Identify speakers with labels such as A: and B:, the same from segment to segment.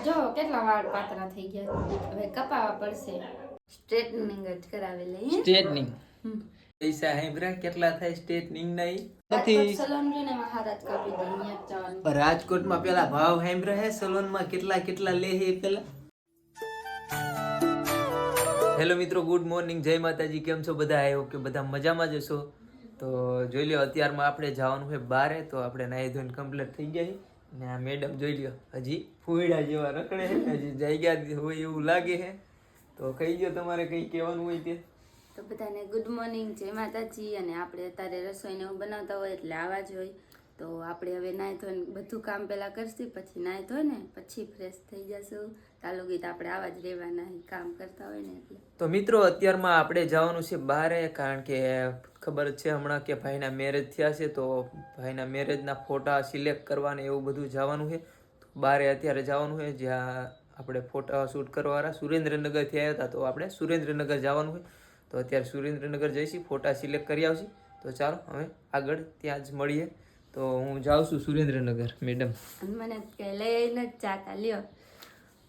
A: જો કેટલા વાળ પાતળા થઈ ગયા. હવે કપાવા પડશે. સ્ટ્રેટનિંગ જ કરાવી લઈએ.
B: સ્ટ્રેટનિંગ પૈસા હેબ્રા કેટલા થાય સ્ટ્રેટનિંગ ના
A: નથી સલોન ને મહારાજ કાપી દે અહીંયા જવાનું.
B: રાજકોટમાં પેલા ભાવ હેબ્રા હે સલોન માં કેટલા લે હે પેલા. હેલો મિત્રો, ગુડ મોર્નિંગ, જય માતાજી. કેમ છો બધા? આવ્યો કે બધા મજામાં જ હશો. તો જોઈ લ્યો, અત્યારમાં આપણે જવાનું છે બારે. તો આપણે નાહી ધોઈને કમ્પ્લીટ થઈ ગયા છે ને આ મેડમ જોઈ લ્યો હજી ફૂયડા જેવા રખડે છે, હજી જાગ્યા હોય એવું લાગે છે. તો કહી ગયો તમારે કંઈ કહેવાનું હોય તે.
A: તો બધાને ગુડ મોર્નિંગ, જય માતાજી. અને આપણે અત્યારે રસોઈને એવું બનાવતા હોય એટલે આવા જ હોય. તો આપણે હવે નાહી ધોઈને બધું કામ પહેલાં કરશું, પછી નાહી ધોઈને પછી ફ્રેશ થઈ જશું. ચાલુ ગીત આપણે આવા જ રહેવાના કામ કરતા હોય ને એટલે.
B: તો મિત્રો, અત્યારમાં આપણે જવાનું છે બહારે, કારણ કે ખબર છે હમણાં કે ભાઈના મેરેજ થયા છે. તો ભાઈના મેરેજના ફોટા સિલેક્ટ કરવાને એવું બધું જવાનું છે. તો બહારે અત્યારે જવાનું છે, જ્યાં આપણે ફોટા શૂટ કરવાવાળા સુરેન્દ્રનગરથી આવ્યા હતા. તો આપણે સુરેન્દ્રનગર જવાનું હોય. તો અત્યારે સુરેન્દ્રનગર જઈશું, ફોટા સિલેક્ટ કરી આવશું. તો ચાલો હવે આગળ ત્યાં જ મળીએ. તો હું જાઉં છું સુરેન્દ્રનગર. મેડમ
A: મને કે લઈને જ જાતા લ્યો.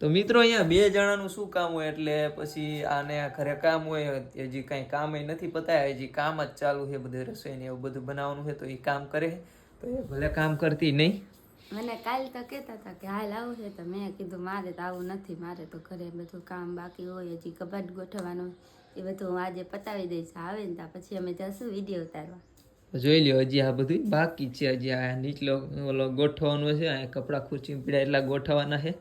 B: તો મિત્રો, અહીંયા બે જણાનું શું કામ હોય, એટલે પછી આને ઘરે કામ હોય. હજી કાંઈ કામ નથી પતાયા, હજી કામ જ ચાલુ છે. બધું રસોઈને એવું બધું બનાવવાનું છે. તો એ કામ કરે, તો એ ભલે કામ કરતી નહીં.
A: મને કાલ તો કહેતા હતા કે હાલ આવું છે, તો મેં કીધું મારે તો આવું નથી, મારે તો ઘરે બધું કામ બાકી હોય, હજી કબાટ ગોઠવવાનું એ બધું હું આજે પતાવી દઈશ. આવે ને ત્યાં પછી અમે જશું વિડીયો ઉતારવા.
B: જોઈ લ્યો, હજી આ બધું બાકી છે. હજી આ નીચલો ઓલો ગોઠવવાનું છે. આ કપડાં ખુરચી પીડા એટલા ગોઠવવાના છે.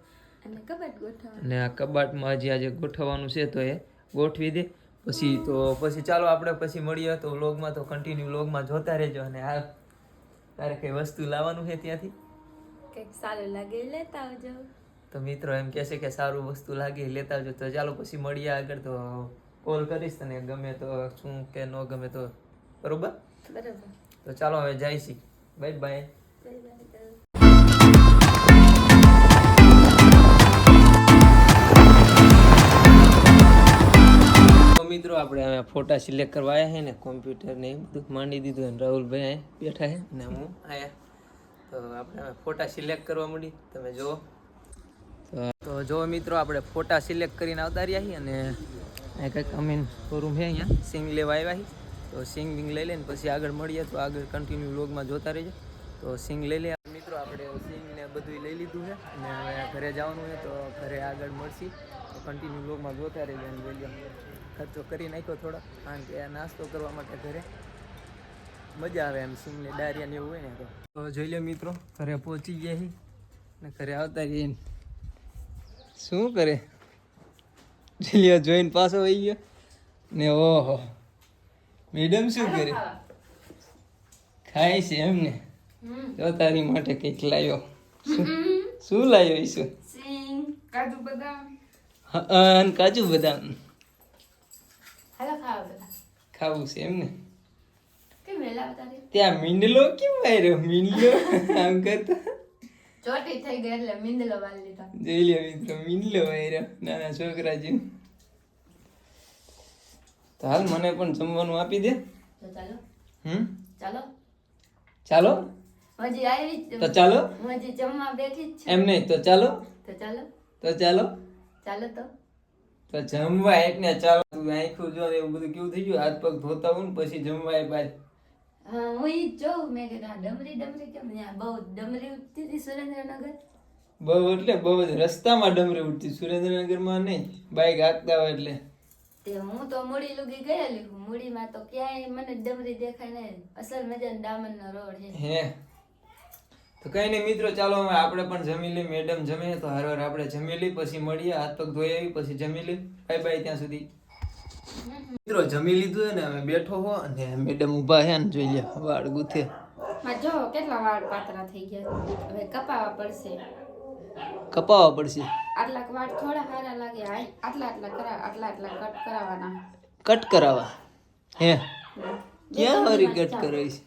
A: અને કબાટ ગોઠવવાનું,
B: અને આ કબાટમાં હજી આજે ગોઠવવાનું છે, તો એ ગોઠવી દે. પછી ચાલો આપણે પછી મળીએ. તો વ્લોગમાં તો કન્ટિન્યુ વ્લોગમાં જોતા રહેજો. અને આ તારે કઈ વસ્તુ લાવવાનું છે ત્યાંથી,
A: કંઈક સારું લાગે લેતા આવજો.
B: તો મિત્રો એમ કહે છે કે સારું વસ્તુ લાગે લેતા આવજો. તો ચાલો પછી મળીએ આગળ. તો કોલ કરીશ તને, ગમે તો શું કે ન ગમે તો બરોબર. તો ચાલો હવે જઈશી. Bye bye. મિત્રો, આપણે હવે ફોટા સિલેક્ટ કરવા આવ્યા છે ને, કોમ્પ્યુટર ને બધું માંડી દીધું. અને રાહુલભાઈ અહીંયા બેઠા છે અને હું આયા. તો આપણે હવે ફોટા સિલેક્ટ કરવા મળી, તમે જુઓ. તો જો મિત્રો, આપણે ફોટા સિલેક્ટ કરીને આવતા રહ્યા છીએ. અને અહીં કંઈક અમીન શોરૂમ છે, અહીંયા સિંગ લેવા આવ્યા છીએ. તો સિંગ વિંગ લઈ લઈને પછી આગળ મળીએ. તો આગળ કન્ટિન્યુ વ્લોગમાં જોતા રહેજો. તો સિંગ લઈ લે મિત્રો. આપણે સિંગ ને બધું લઈ લીધું છે અને હવે ઘરે જવાનું છે. તો ઘરે આગળ મળશી. તો કન્ટિન્યુ વ્લોગમાં જોતા રહેજો. અને જોઈ લો, ખર્ચો કરી નાખ્યો થોડો, કારણ કે નાસ્તો કરવા માટે ઘરે મજા આવે એમ. સિંગ ને ડારિયા ને એવું હોય ને. તો જોઈ લો મિત્રો, ઘરે પહોંચી ગયા છીએ ને ઘરે આવતા રહીએ. શું કરે જોઈ જોઈને પાછો આવી ગયો ને. ઓહો, મેડમ શું કરે? ખાય છે એમને. જો તારી માટે કંઈક લાવ્યો. શું લાવ્યો? ઈશું
A: સિંગ, કાજુ બદામ.
B: હા, કાજુ બદામ.
A: હાલો ખાવા બધા.
B: ખાવું છે એમને.
A: કેમ વેલા બતાવી?
B: ત્યાં મીંડલો કેમ આવ્યો? મીંડલો આમ કરતા
A: ચોટી થઈ ગઈ એટલે મીંદલો વાળી લીધા.
B: જોઈ લે મિત્રો, મીંડલો આવ્યો નાના છોકરા જેમ. તો હાલ મને પણ જમવાનું આપી દે.
A: તો ચાલો. ચાલો
B: ચાલો.
A: હજી આવી
B: તો ચાલો.
A: હું હજી જમવા બેઠી જ
B: એમ નહીં તો ચાલો.
A: તો ચાલો.
B: તો ચાલો.
A: ચાલો
B: તો જમવા એટલે ચાલો. તું આખું જો એવું બધું કેવું થઈ ગયું. હાથ પગ ધોતા હોય ને પછી જમવા બાદ.
A: હા, હું ઈ જોઉં. મેં કીધું ડમરી કેમ ત્યાં બહુ ડમરી ઉઠતી હતી સુરેન્દ્રનગર.
B: બહુ એટલે બહુ જ રસ્તામાં ડમરી ઉઠતી. સુરેન્દ્રનગરમાં નહીં, બાઈક હાંકતા હોય એટલે.
A: તે હું તો મૂડી લુગી ગયેલી હું. મૂડીમાં તો ક્યાંય મને ડમરી દેખાય નહીં. અસલ મજાનો ડામરનો રોડ છે.
B: હે તો કઈ નહીં મિત્રો, ચાલો હવે આપણે પણ જમી લઈએ. મેડમ જમે તો હરવાર આપણે જમી લઈએ, પછી મળીએ. હાથ પગ ધોઈ આવી પછી જમી લઈએ. બાય બાય ત્યાં સુધી. મિત્રો જમી લીધું છે ને, હવે બેઠો હો. અને મેડમ ઊભા છે ને, જોઈ લે વાળ ગુથે.
A: જો કેટલા વાળ પાતળા થઈ ગયા. હવે કપાવા પડશે.
B: કપાવવા પડશે.
A: આટલા વાળ થોડા સારા લાગે. આટલા કટ કરાવવાના.
B: કટ કરાવવા હે? ક્યાં વારી કટ કરાવીશ?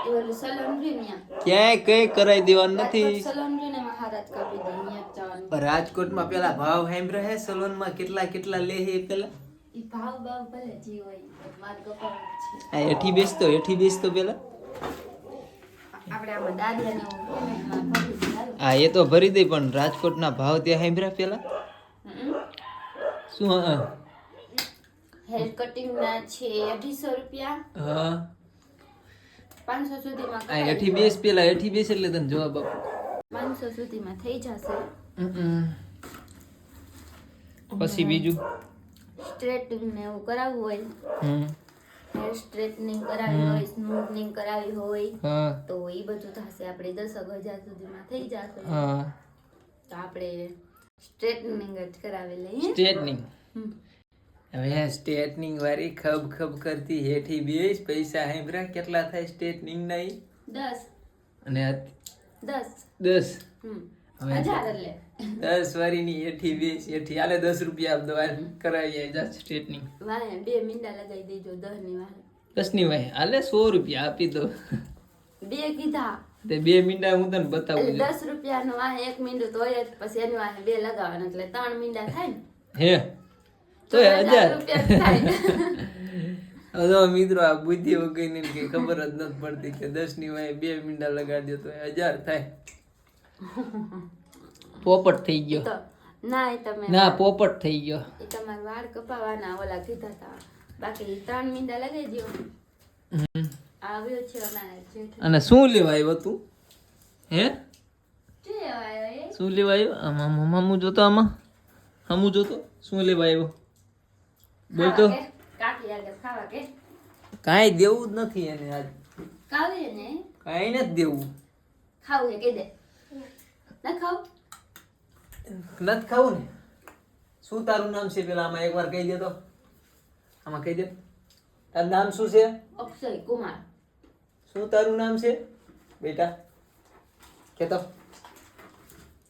A: એવું સલોન રહ્યું ત્યાં.
B: ક્યાંય કઈ કરાવી દેવાનું નથી.
A: સલોન રહ્યું ને મહારાજ કાપી દે અહીંયા જવાનું.
B: રાજકોટમાં પેલા ભાવ હેમ્બ્રા હે સલોન માં કેટલા લે હે પેલા.
A: ઈ ભાવ ભલે જી હોય, માર કપાવા છે.
B: આ એઠી બેસતો પેલા.
A: આપણે આમાં દાદિયાને એવું કેમ ભરી ચાલો.
B: હા એ તો ભરી દઈ, પણ રાજકોટના ભાવ ત્યાં સાંભળ્યા પેલા શું? હા
A: હેર કટિંગ ના છે 250 રૂપિયા,
B: હા
A: 500 સુધીમાં
B: આ
A: કરાવી
B: એઠી બેસ, પેલા એઠી બેસ એટલે તને જવાબ આપો.
A: 500 સુધીમાં થઈ જશે.
B: પછી બીજું
A: સ્ટ્રેટિંગ ને એવું કરાવવું હોય, હેર સ્ટ્રેટનિંગ કરાવી હોય, સ્મૂથનિંગ કરાવી હોય
B: હા
A: તો એ બધું થશે આપણે 10,000 સુધીમાં થઈ જશે.
B: હા
A: તો આપણે સ્ટ્રેટનિંગ જ કરાવી લઈએ.
B: સ્ટ્રેટનિંગ. હવે સ્ટ્રેટનિંગ વાળી ખબ ખબ કરતી હેઠી બેસ, પૈસા સાંભળ્યા કેટલા થાય સ્ટ્રેટનિંગ ના?
A: 10
B: અને
A: 10
B: 10
A: 1000 એટલે
B: 10 વાળીની હેઠી બેસ, હેઠી હાલે 10 રૂપિયા આપ દો, કરાવી જાય સ્ટ્રેટનિંગ.
A: વાહે 2 મીંડા લગાવી દેજો 10 ની વાહે.
B: 10 ની વાય હાલે 100 રૂપિયા આપી દો.
A: 2 કીધા
B: તે 2 મીંડા હું તને બતાવું
A: એટલે 10 રૂપિયાનો વાહે 1 મીંડું તો હોય જ, પછી એની વાહે 2 લગાવવાના એટલે 3 મીંડા થાય ને.
B: હે તો
A: 1000 રૂપિયા થાય.
B: હવે મિત્રો આ બુદ્ધિ વગરની કે ખબર જ નથી પડતી કે 10 ની વાય 2 મીંડા લગાડી દો તો 1000 થાય. પોપટ થઈ ગયો.
A: તો ના એ તમે
B: ના પોપટ થઈ ગયો.
A: એ તમારા વાળ કપાવાના ઓલા કીધા હતા, બાકી 3 મીંડા લગાવી દો. આવ્યો છે અમારે જેઠ.
B: અને શું લેવા આવ્યો તું? હે
A: જે આવ્યો એ
B: શું લેવા આવ્યો? આમાં મામું જોતો, આમાં હમું જોતો શું લેવા આવ્યો? બોલ તો.
A: કાકી આગળ ખાવા કે
B: કાંઈ દેવું જ નથી એને આજ.
A: કાવે ને
B: કાંઈ નથી દેવું.
A: ખાવું હે કે દે ના ખાવ
B: નથી ખાવું ને. શું તારું નામ છે પેલા આમાં એકવાર કહી દે તો. આમાં કહી દે તારું નામ શું છે?
A: અક્ષય કુમાર.
B: શું તારું નામ છે બેટા? કેતો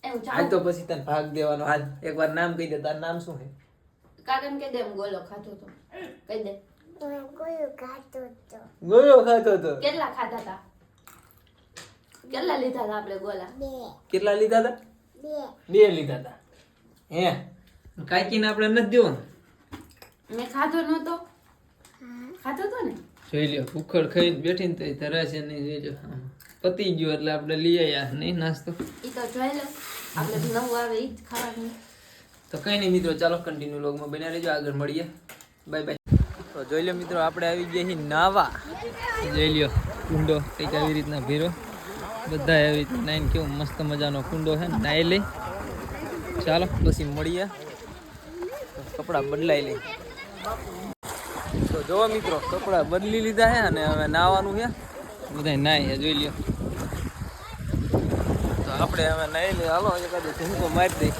A: એવું
B: આજ
A: ચાલ
B: તો પછી તને ભાગ દેવાનો. હાલ એકવાર નામ કહી દે. તારું નામ શું છે?
A: કાકન કે દે એમ ગોલો ખાતો તો કહી દે.
B: ગોળો ખાતો તો.
A: કેટલા ખાધા હતા? કેટલા લીધા હતા આપણે ગોલા?
B: કેટલા લીધા હતા? 2 લીધા હતા. હે કાકીને આપણે નથી દેવાનું.
A: મેં ખાધો નતો. ખાધો તો ને.
B: જોઈ લ્યો ભૂખડ ખાઈને બેઠી ને તો ધરાશે નહીં. જોઈજો પતી ગયો એટલે આપણે લઈ આવ્યા નહીં નાસ્તો.
A: ઈ તો જોઈ લો, આપણે નવું આવે ઈ જ ખાવાનું.
B: તો કઈ નહીં મિત્રો, ચાલો કન્ટિન્યુ લોગમાં બન્યા રહેજો, આગળ મળીએ. Bye bye. તો જોઈ લો મિત્રો, આપણે આવી ગયા છીએ નાવા. જોઈ લ્યો કુંડો કંઈક આવી રીતના ભીરો, બધા એવી રીતના નાઈને કેવું મસ્ત મજાનો કુંડો છે ને, નાહી લઈ. ચાલો પછી મળીએ, કપડાં બદલાઈ લઈ. તો જોવો મિત્રો, કપડાં બદલી લીધા છે અને હવે નાવાનું છે. બધા નાહી જોઈ લ્યો. તો આપણે હવે નાહી લઈએ. હાલો એકાદો ઝુમકો મારી દઈ.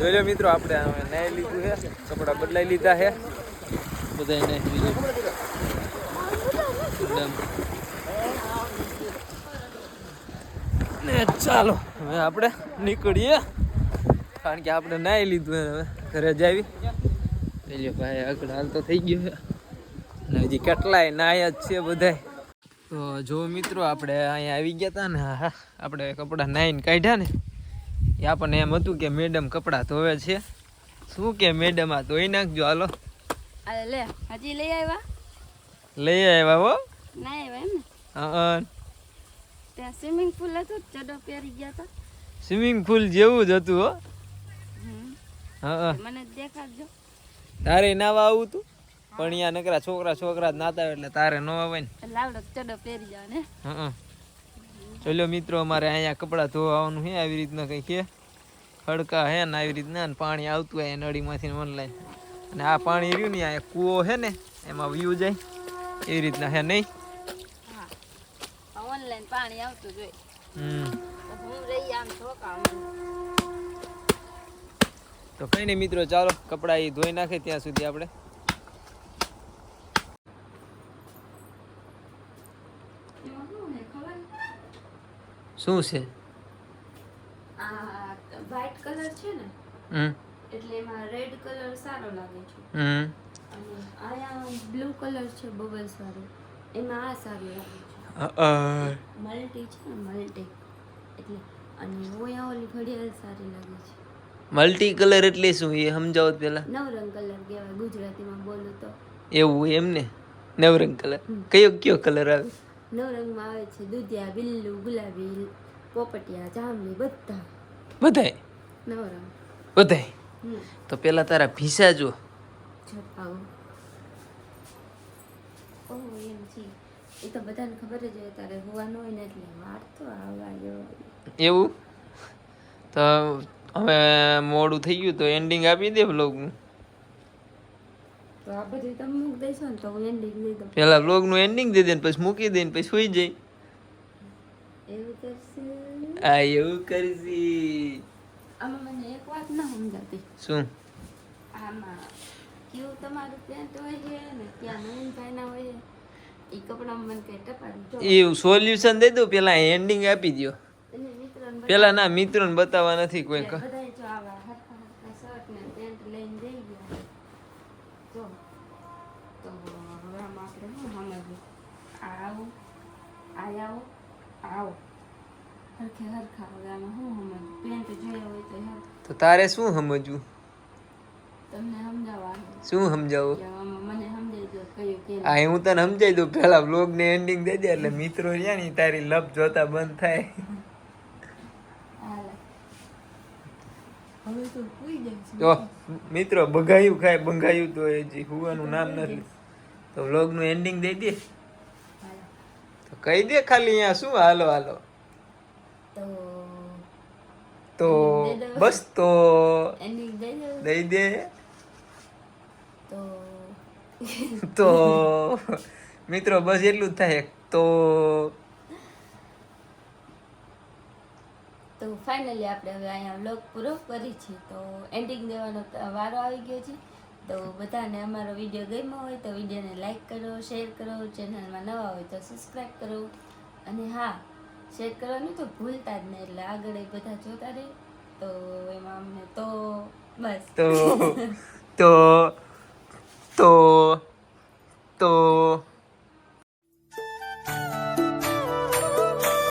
B: જોઈ લો મિત્રો, આપણે હવે નાહી લીધું છે, કપડાં બદલાઈ લીધા છે બધા નાહી લીધું. ને ચાલો હવે આપણે નીકળીએ, કારણ કે આપણે નાહી લીધું હવે ઘરે જાવી. જોઈ ભાઈ આગળ હાલ તો થઈ ગયો છે અને હજી કેટલાય નાહ્યા જ છે બધા. તો જો મિત્રો, આપણે અહીંયા આવી ગયા હતા ને, હા આપણે કપડાં નાહીને કાઢ્યા ને, એ આપણને એમ હતું કે મેડમ કપડાં ધોવે છે. શું કે મેડમ આ ધોઈ નાખજો. હાલો
A: અરે લે, હજી લઈ આવ્યા?
B: લઈ આવ્યા હો.
A: ના આવ્યા એમ ને?
B: હા
A: ત્યાં સ્વિમિંગ પુલ હતું, ચડો પહેરી ગયા હતા.
B: સ્વિમિંગ પુલ જેવું જ હતું હો. હા
A: મને દેખાડજો.
B: તારે નાવા આવું તું, પણ અહીંયા નકરા છોકરા છોકરા જ નાતા હોય એટલે તારે ન આવે ને.
A: લાવડો ચડો પહેરી જાવ ને.
B: હા ચલો મિત્રો, અમારે અહીંયા કપડાં ધોવા આવવાનું છે. આવી રીતના કંઈ છે ખડકા હે ને, આવી રીતના પાણી આવતું હોય નળીમાંથી ઓનલાઈન. અને આ પાણી રહ્યું ને, આ કૂવો છે ને, એમાં વ્યૂ જાય એવી રીતના હે નહીં.
A: હા ઓનલાઈન પાણી આવતું જોઈએ. હું રહી આમ ઠોકાવું.
B: તો કઈ નહીં મિત્રો, ચાલો કપડાં એ ધોઈ નાખે ત્યાં સુધી આપણે શું છે
A: આ વ્હાઈટ કલર છે ને, એટલે એમાં રેડ કલર સારો લાગે છે. અને આયા બ્લુ કલર છે બબલ્સ વાળો, એમાં આ સારું લાગે છે. મલ્ટી છે ને મલ્ટી એટલે અને ઓયા ઓલી ઘડિયાળ સારી લાગે છે.
B: મલ્ટી કલર એટલે શું એ સમજાવો પેલા.
A: નવરંગ કલર કહેવાય ગુજરાતીમાં બોલું તો.
B: એવું એમ ને, નવરંગ કલર કયો કયો કલર આવે?
A: નવરંગમાં આવે છે દુધિયા, બિલ્લુ, ગુલાબી, પોપટિયા, જાંબલી બધા
B: બધાય
A: નવરંગ.
B: બધાય. તો પેલા તારા ભીસા જો.
A: છપાવ ઓહ એમ છે એ તો બધાને ખબર જ હોય તારે હોવાનું હોય ને એટલે વાર તો આવવા જવા.
B: એવું તો હવે મોડું થઈ ગયું તો એન્ડિંગ આપી દે વ્લોગનું.
A: તો આ બધું તમે મૂક દઈશો ને તો હું એન્ડિંગ દઈ દઉં.
B: પેલા વ્લોગનું એન્ડિંગ દઈ દે ને પછી મૂકી દે ને પછી સુઈ જાય.
A: એવું કરશે.
B: આ એવું કરશી.
A: આમાં મને એક વાત ના સમજાતી.
B: શું?
A: આમાં કેવું તમારું પેન્ટ હોય છે ને ત્યાં નવીનભાઈ ના હોય એ કપડામાં મને કઈ ટપાડી
B: એવું સોલ્યુશન દઈ દઉં, પેલા એન્ડિંગ આપી દો.
A: એને મિત્રોને
B: પેલા ના મિત્રોને બતાવવા નથી કોઈ.
A: બધા જો આવા હરખા હરખા શર્ટ ને પેન્ટ લઈને જઈ ગયા જો તો હવે આમાં આપણે શું સમજવું આવો આવો આવો હરખે હરખા હવે આમાં શું સમજવું પેન્ટ જોયા હોય તો યાર
B: તો તારે શું સમજવું?
A: તમને સમજાવવા
B: શું સમજાવું?
A: કે આમાં મને સમજાઈ દો કયું કેમ.
B: આ હું તને સમજાઈ દઉં, પેલા વ્લોગ ને એન્ડિંગ દઈ દે એટલે મિત્રો રહ્યા ને તારી લપ જોતા બંધ થાય.
A: હાલે હવે તો સુઈ જાય છે.
B: તો મિત્રો બગાયું ખાય બંગાયું તો હજી હુવાનું નામ નથી. તો વ્લોગ નું એન્ડિંગ દઈ દે.
A: હાલે.
B: તો કહી દે ખાલી અહીંયા શું હાલો હાલો.
A: તો
B: તો બસ તો
A: એન્ડિંગ દઈ દો
B: દઈ દે.
A: તો
B: તો મિત્રો બસ એટલું જ થાય.
A: તો ફાઇનલી આપણે હવે અહીંયા વ્લોગ પૂરો કરી છે તો એન્ડિંગ દેવાનો વારો આવી ગયો છે. તો બધાને અમારો વિડીયો ગમ્યો હોય તો વિડીયોને લાઈક કરો, શેર કરો, ચેનલમાં નવા હોય તો સબસ્ક્રાઈબ કરો અને હા શેર કરવાનું તો ભૂલતા જ નહીં એટલે આગળ એ બધા જોતા રહે તો એમાં અમને તો બસ
B: તો